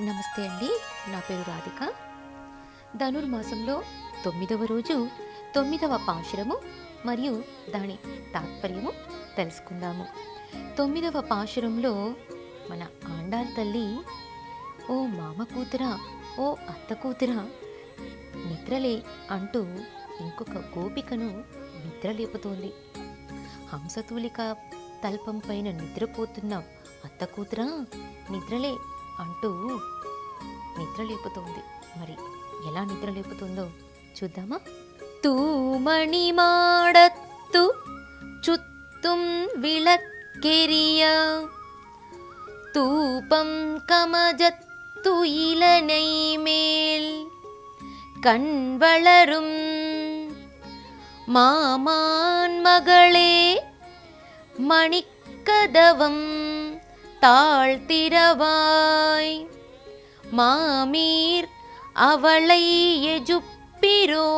నమస్తే అండి. నా పేరు రాధిక. ధనుర్మాసంలో 9వ రోజు 9వ పాశురము మరియు దాని తాత్పర్యము తెలుసుకుందాము. 9వ పాశురంలో మన ఆండాళ్ తల్లి, ఓ మామ కూతురా, ఓ అత్త కూతురా నిద్రలే అంటూ ఇంకొక గోపికను నిద్రలేపుతోంది. హంసతూలిక తల్పం పైన నిద్రపోతున్న అత్త కూతురా నిద్రలే అంటూ నిద్రలేపుతోంది. మరి ఎలా నిద్రలేపుతుందో చూద్దామా? తూమణి మాడత్తు చుత్తుం విளக்கெரிய தூபம் கமஜத்து இலனை மேல் கண் வளரும் மாமான் மகளே மணிக்கதவம் தாழ்த்திரவாய் மாமீர் அவளை எஜுப்பிரோ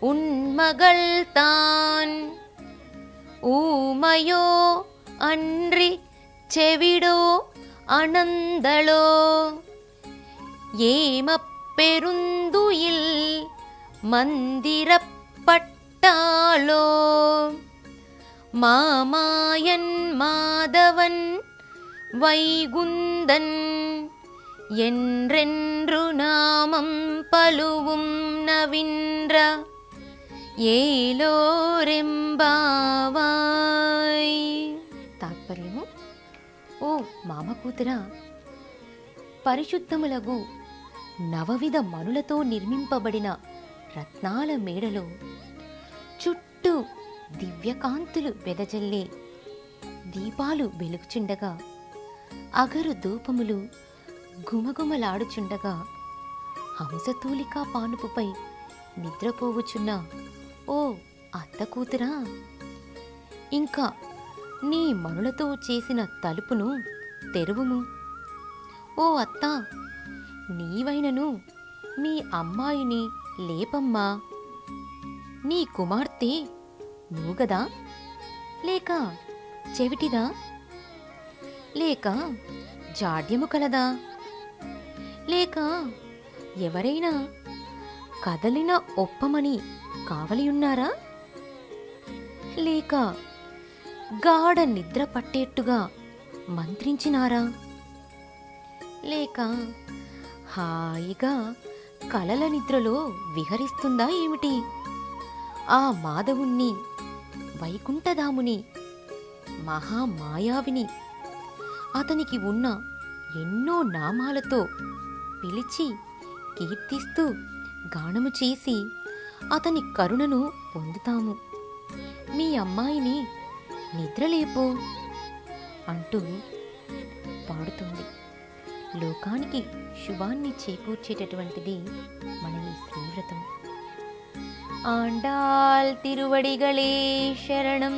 உன்மகள் தான் ஊமையோ அன்றி చెవిడో అనందళో ఏమప్పెరుందుయిల్ మందిరపట్టాలో மாமாயன் மாதவன் வைகுந்தன் என்றென்று நாமம் பலுவும் நவின்ற ఏలోరెంబావాయ్. తాత్పర్యము: ఓ మామ కూతురా, పరిశుద్ధములగు నవవిధ మణులతో నిర్మింపబడిన రత్నాల మేడలో చుట్టూ దివ్యకాంతులు వెదజల్లే దీపాలు వెలుగుచుండగా, అగరు ధూపములు గుమగుమలాడుచుండగా, హంసతూలికా పానుపుపై నిద్రపోవుచున్న ఓ అత్త కూతురా, ఇంకా నీ మణులతో చేసిన తలుపును తెరువుము. ఓ అత్త, నీవైనను మీ అమ్మాయిని లేపమ్మా. నీ కుమార్తె మూగదా, లేక చెవిటిదా, లేక జాడ్యము కలదా, లేక ఎవరైనా కదలిన ఒప్పమని కావలియున్నారా, లేక గాఢ నిద్ర పట్టేట్టుగా మంత్రించినారా, లేక హాయిగా కలల నిద్రలో విహరిస్తుందా ఏమిటి? ఆ మాధవుణ్ణి, వైకుంఠధాముని, మహామాయావిని, అతనికి ఉన్న ఎన్నో నామాలతో పిలిచి కీర్తిస్తూ గానము చేసి అతని కరుణను పొందుతాము. మీ అమ్మాయిని నిద్రలేపు అంటూ పాడుతుంది. లోకానికి శుభాన్ని చేకూర్చేటటువంటిది మన ఈ శ్రీవ్రతం. ఆండాళ్ తిరువడిగళే శరణం.